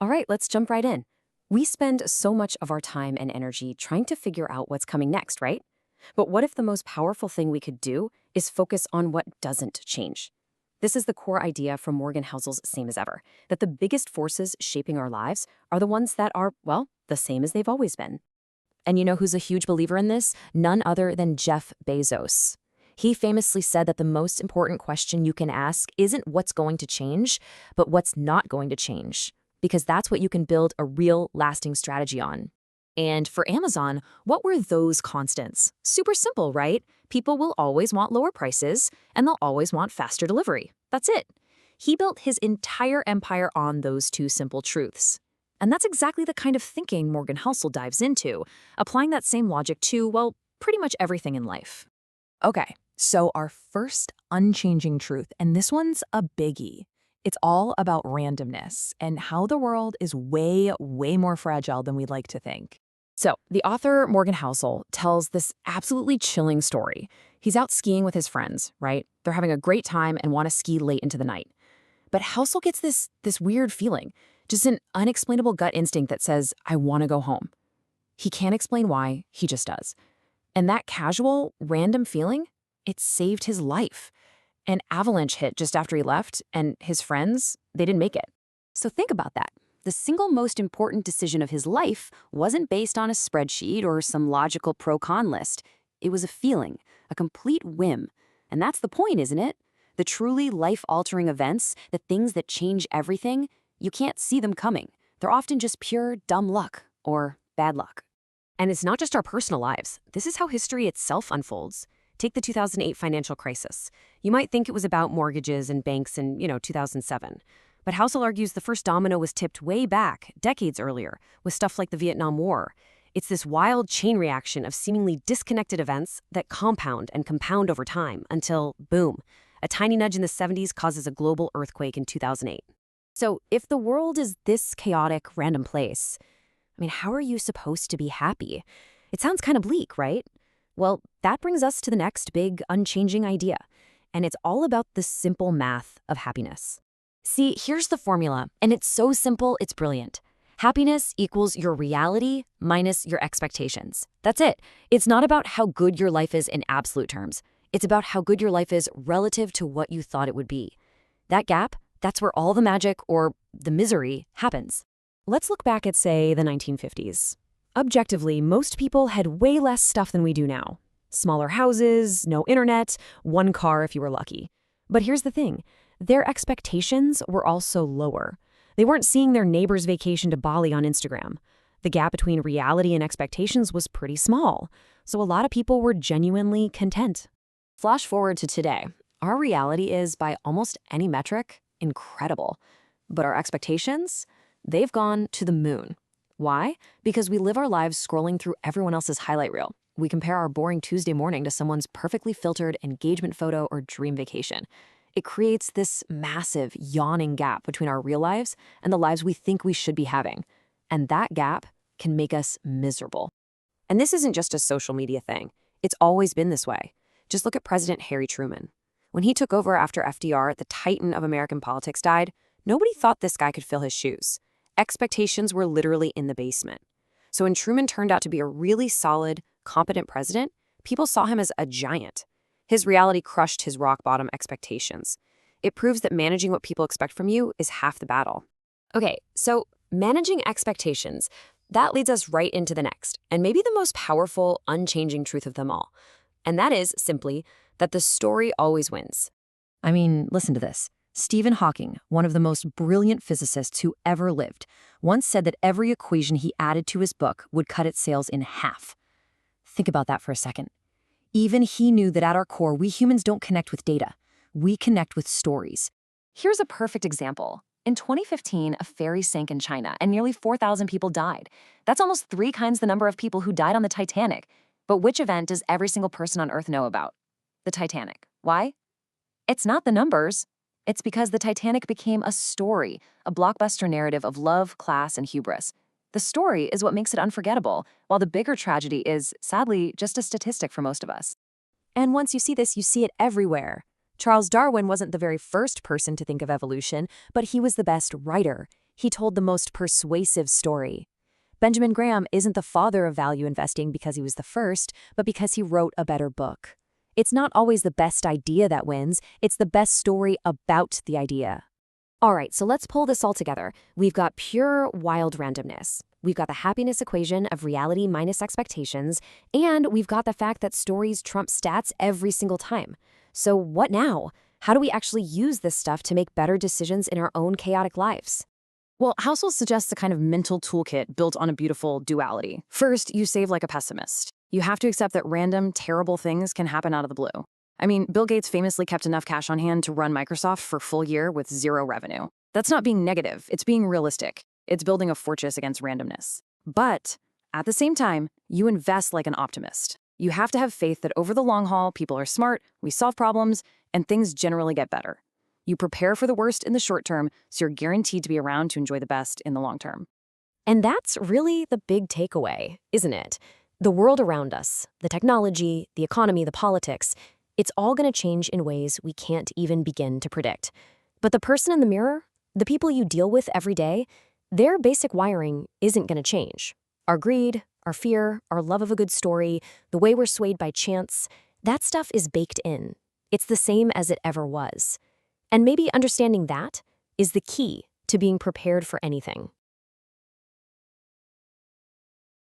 All right, let's jump right in. We spend so much of our time and energy trying to figure out what's coming next, right? But what if the most powerful thing we could do is focus on what doesn't change? This is the core idea from Morgan Housel's Same as Ever, that the biggest forces shaping our lives are the ones that are, well, the same as they've always been. And you know who's a huge believer in this? None other than Jeff Bezos. He famously said that the most important question you can ask isn't what's going to change, but what's not going to change, because that's what you can build a real, lasting strategy on. And for Amazon, what were those constants? Super simple, right? People will always want lower prices, and they'll always want faster delivery. That's it. He built his entire empire on those two simple truths. And that's exactly the kind of thinking Morgan Housel dives into, applying that same logic to, well, pretty much everything in life. Okay, so our first unchanging truth, and this one's a biggie. It's all about randomness and how the world is way, way more fragile than we'd like to think. So, the author, Morgan Housel, tells this absolutely chilling story. He's out skiing with his friends, right? They're having a great time and want to ski late into the night. But Housel gets this weird feeling, just an unexplainable gut instinct that says, I want to go home. He can't explain why, he just does. And that casual, random feeling, it saved his life. An avalanche hit just after he left, and his friends, they didn't make it. So think about that. The single most important decision of his life wasn't based on a spreadsheet or some logical pro-con list. It was a feeling, a complete whim. And that's the point, isn't it? The truly life-altering events, the things that change everything, you can't see them coming. They're often just pure dumb luck or bad luck. And it's not just our personal lives. This is how history itself unfolds. Take the 2008 financial crisis. You might think it was about mortgages and banks in, 2007. But Housel argues the first domino was tipped way back, decades earlier, with stuff like the Vietnam War. It's this wild chain reaction of seemingly disconnected events that compound and compound over time until, boom, a tiny nudge in the 70s causes a global earthquake in 2008. So if the world is this chaotic, random place, how are you supposed to be happy? It sounds kind of bleak, right? Well, that brings us to the next big, unchanging idea. And it's all about the simple math of happiness. See, here's the formula, and it's so simple, it's brilliant. Happiness equals your reality minus your expectations. That's it. It's not about how good your life is in absolute terms. It's about how good your life is relative to what you thought it would be. That gap, that's where all the magic, or the misery, happens. Let's look back at, say, the 1950s. Objectively, most people had way less stuff than we do now. Smaller houses, no internet, one car if you were lucky. But here's the thing. Their expectations were also lower. They weren't seeing their neighbor's vacation to Bali on Instagram. The gap between reality and expectations was pretty small, so a lot of people were genuinely content. Flash forward to today. Our reality is, by almost any metric, incredible. But our expectations? They've gone to the moon. Why? Because we live our lives scrolling through everyone else's highlight reel. We compare our boring Tuesday morning to someone's perfectly filtered engagement photo or dream vacation. It creates this massive, yawning gap between our real lives and the lives we think we should be having. And that gap can make us miserable. And this isn't just a social media thing. It's always been this way. Just look at President Harry Truman. When he took over after FDR, the titan of American politics, died, nobody thought this guy could fill his shoes. Expectations were literally in the basement. So when Truman turned out to be a really solid, competent president, people saw him as a giant. His reality crushed his rock-bottom expectations. It proves that managing what people expect from you is half the battle. Okay, so managing expectations, that leads us right into the next, and maybe the most powerful, unchanging truth of them all. And that is simply that the story always wins. Listen to this. Stephen Hawking, one of the most brilliant physicists who ever lived, once said that every equation he added to his book would cut its sales in half. Think about that for a second. Even he knew that at our core, we humans don't connect with data. We connect with stories. Here's a perfect example. In 2015, a ferry sank in China and nearly 4,000 people died. That's almost 3 times the number of people who died on the Titanic. But which event does every single person on Earth know about? The Titanic. Why? It's not the numbers. It's because the Titanic became a story, a blockbuster narrative of love, class, and hubris. The story is what makes it unforgettable, while the bigger tragedy is, sadly, just a statistic for most of us. And once you see this, you see it everywhere. Charles Darwin wasn't the very first person to think of evolution, but he was the best writer. He told the most persuasive story. Benjamin Graham isn't the father of value investing because he was the first, but because he wrote a better book. It's not always the best idea that wins, it's the best story about the idea. All right, so let's pull this all together. We've got pure wild randomness. We've got the happiness equation of reality minus expectations, and we've got the fact that stories trump stats every single time. So what now? How do we actually use this stuff to make better decisions in our own chaotic lives? Well, Housel suggests a kind of mental toolkit built on a beautiful duality. First, you save like a pessimist. You have to accept that random, terrible things can happen out of the blue. I mean, Bill Gates famously kept enough cash on hand to run Microsoft for a full year with zero revenue. That's not being negative, it's being realistic. It's building a fortress against randomness. But at the same time, you invest like an optimist. You have to have faith that over the long haul, people are smart, we solve problems, and things generally get better. You prepare for the worst in the short term, so you're guaranteed to be around to enjoy the best in the long term. And that's really the big takeaway, isn't it? The world around us, the technology, the economy, the politics, it's all going to change in ways we can't even begin to predict. But the person in the mirror, the people you deal with every day, their basic wiring isn't going to change. Our greed, our fear, our love of a good story, the way we're swayed by chance, that stuff is baked in. It's the same as it ever was. And maybe understanding that is the key to being prepared for anything.